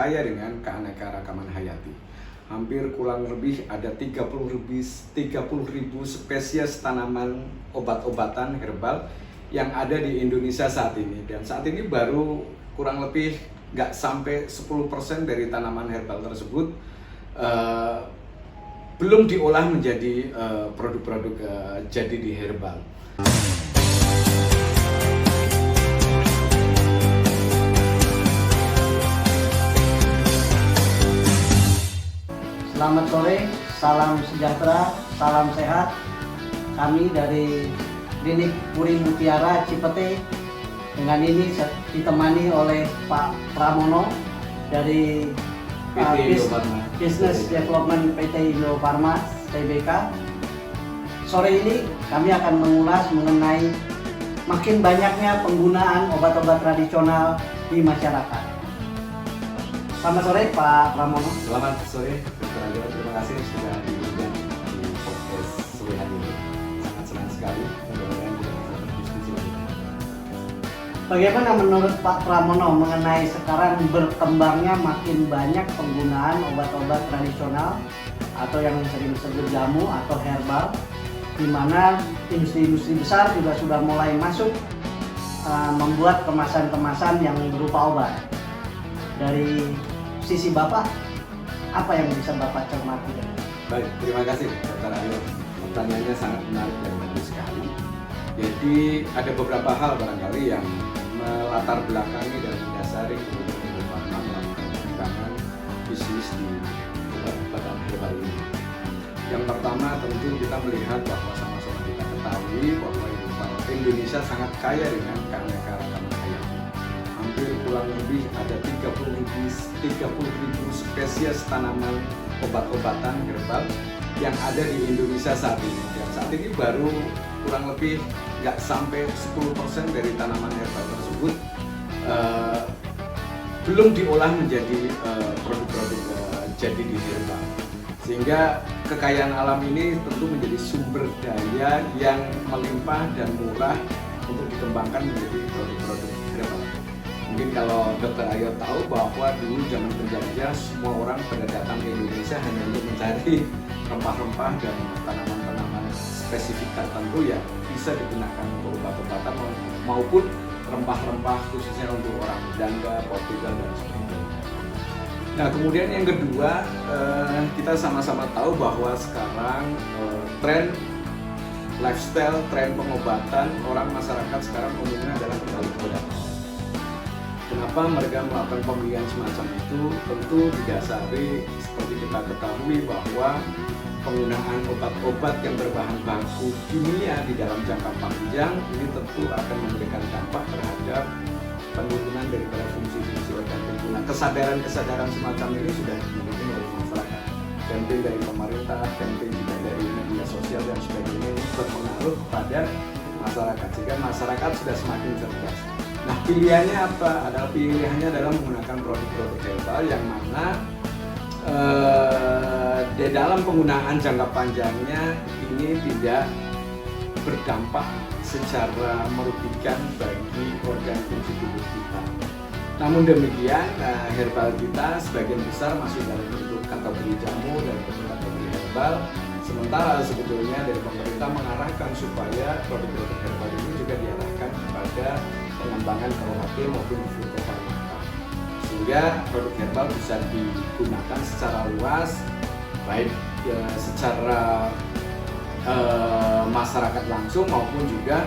kaya dengan keanekaragaman hayati. Hampir kurang lebih ada 30.000 spesies tanaman obat-obatan herbal yang ada di Indonesia saat ini. Dan saat ini baru kurang lebih nggak sampai 10% dari tanaman herbal tersebut belum diolah menjadi produk-produk jadi di herbal. Selamat sore, salam sejahtera, salam sehat. Kami dari Klinik Puri Mutiara Cipete dengan ini ditemani oleh Pak Pramono dari Business Development PT Indo Farma Tbk. Sore ini kami akan mengulas mengenai makin banyaknya penggunaan obat-obat tradisional di masyarakat. Selamat sore Pak Pramono. Selamat sore Dr. Ayo, terima kasih sudah diundang di podcast sore hari ini. Sangat senang sekali mudah-mudahan kita bisa berdiskusi lagi. Bagaimana menurut Pak Pramono mengenai sekarang berkembangnya makin banyak penggunaan obat-obat tradisional atau yang sering disebut jamu atau herbal, di mana industri-industri besar juga sudah mulai masuk membuat kemasan-kemasan yang berupa obat. Dari sisi Bapak, apa yang bisa Bapak cermati? Baik, terima kasih Dr. Ayo. Pertanyaannya sangat menarik dan bagus sekali. Jadi ada beberapa hal barangkali yang melatar belakangi dan mendasari kemudian Indo Farma melakukan pengembangan bisnis di obat-obatan herbal ini. Yang pertama tentu kita melihat bahwa sama-sama kita ketahui bahwa Indonesia sangat kaya dengan keanekaragaman hayati. Hampir kurang lebih ada 30.000 spesies tanaman obat-obatan herbal yang ada di Indonesia saat ini. Dan saat ini baru kurang lebih nggak sampai 10% dari tanaman herbal tersebut belum diolah menjadi produk-produk jadi di herbal. Sehingga kekayaan alam ini tentu menjadi sumber daya yang melimpah dan murah untuk dikembangkan menjadi produk-produk herbal. Mungkin kalau Dr. Ayo tahu bahwa dulu zaman penjajah semua orang pada datang ke Indonesia hanya untuk mencari rempah-rempah dan tanaman-tanaman spesifik tertentu yang bisa digunakan untuk obat-obatan maupun rempah-rempah khususnya untuk orang Belanda, Portugal dan sebagainya. Nah kemudian yang kedua, kita sama-sama tahu bahwa sekarang tren lifestyle, tren pengobatan orang masyarakat sekarang umumnya adalah kembali kepada alam. Kenapa mereka melakukan pemilihan semacam itu? Tentu didasari seperti kita ketahui bahwa penggunaan obat-obat yang berbahan baku kimia di dalam jangka panjang ini tentu akan memberikan dampak terhadap penurunan daripada fungsi-fungsi organ tubuh. Nah, kesadaran semacam ini sudah dimiliki oleh masyarakat. Campaign dari pemerintah, campaign juga dari media sosial dan sebagainya ini berpengaruh pada masyarakat sehingga masyarakat sudah semakin cerdas. Nah, pilihannya apa? Pilihannya adalah menggunakan produk-produk herbal yang mana di dalam penggunaan jangka panjangnya ini tidak berdampak secara merugikan bagi organ fungsi tubuh kita. Namun demikian, herbal kita sebagian besar masih dalam bentuk kategori jamu dan bentuk kategori herbal. Sementara sebetulnya dari pemerintah mengarahkan supaya produk-produk herbal ini juga diarahkan kepada pengembangan KUHP maupun fitofarmaka, sehingga produk herbal bisa digunakan secara luas, baik secara masyarakat langsung maupun juga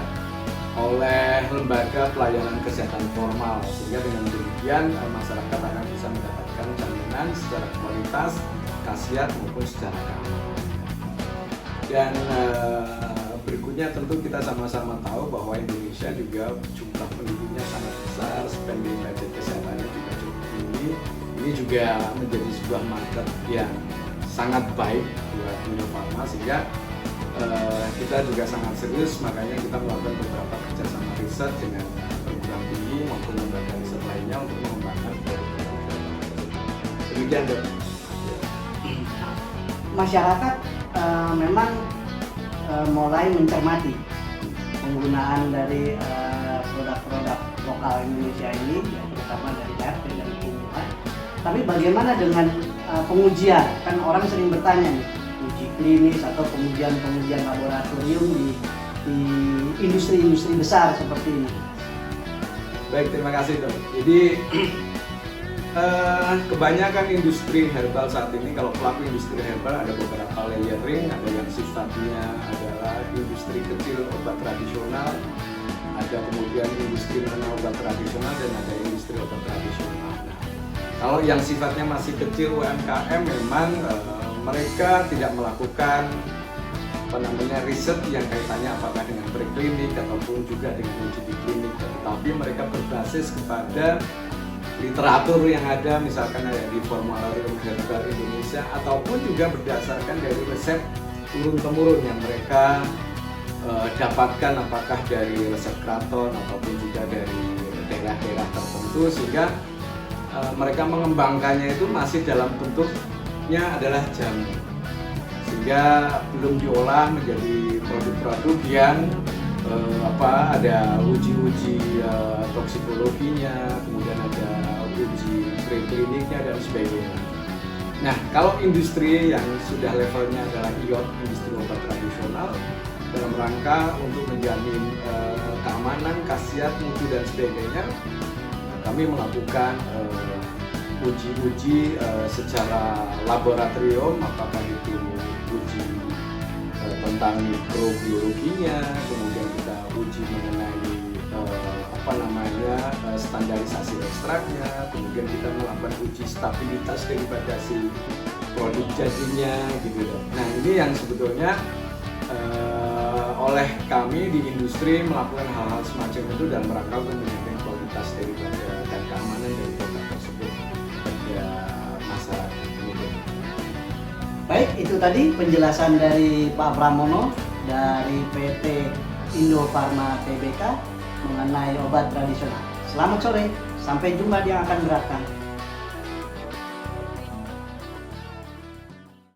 oleh lembaga pelayanan kesehatan formal, sehingga dengan demikian masyarakat akan bisa mendapatkan jaminan secara kualitas, khasiat maupun secara keamanan. Dan berikutnya tentu kita sama-sama tahu bahwa Indonesia juga jumlah penduduknya sangat besar, spending budget kesehatannya juga cukup tinggi. Ini juga menjadi sebuah market yang sangat baik buat Indo Farma, sehingga kita juga sangat serius, makanya kita melakukan beberapa kerjasama riset dengan perguruan tinggi maupun lembaga riset lainnya untuk mengembangkan produk-produk. Demikian dok. Masyarakat memang mulai mencermati penggunaan dari produk-produk lokal Indonesia ini, ya, terutama dari RT dan tumbuhan, Tapi bagaimana dengan pengujian? Kan orang sering bertanya nih, uji klinis atau pengujian laboratorium di industri-industri besar seperti ini. Baik, terima kasih dok. Jadi kebanyakan industri herbal saat ini, kalau pelaku industri herbal ada beberapa layering, ada yang sifatnya adalah industri kecil obat tradisional, ada kemudian industri menengah obat tradisional, dan ada industri obat tradisional. Nah, kalau yang sifatnya masih kecil UMKM memang mereka tidak melakukan riset yang kaitannya apakah dengan preklinik ataupun juga dengan uji di klinik, tetapi mereka berbasis kepada literatur yang ada, misalkan ada di Formularium Herbal Indonesia, ataupun juga berdasarkan dari resep turun-temurun yang mereka dapatkan, apakah dari resep keraton ataupun juga dari daerah-daerah tertentu, sehingga mereka mengembangkannya itu masih dalam bentuknya adalah jamu, sehingga belum diolah menjadi produk-produk yang ada uji-uji toksikologinya, kemudian ada uji prekliniknya dan sebagainya. Nah, kalau industri yang sudah levelnya adalah IOT, industri obat tradisional, dalam rangka untuk menjamin keamanan, khasiat, mutu dan sebagainya, kami melakukan uji-uji secara laboratorium, apakah itu uji tentang mikrobiologinya, kemudian kita uji mengenai standarisasi ekstraknya, kemudian kita melakukan uji stabilitas daripada si produk jadinya gitu loh. Nah, ini yang sebetulnya oleh kami di industri melakukan hal-hal semacam itu dalam rangka untuk menjamin kualitas daripada dan keamanan dari produk tersebut pada masyarakat. Baik, itu tadi penjelasan dari Pak Pramono dari PT Indofarma Tbk mengenai obat tradisional. Selamat sore, sampai jumpa di yang akan datang.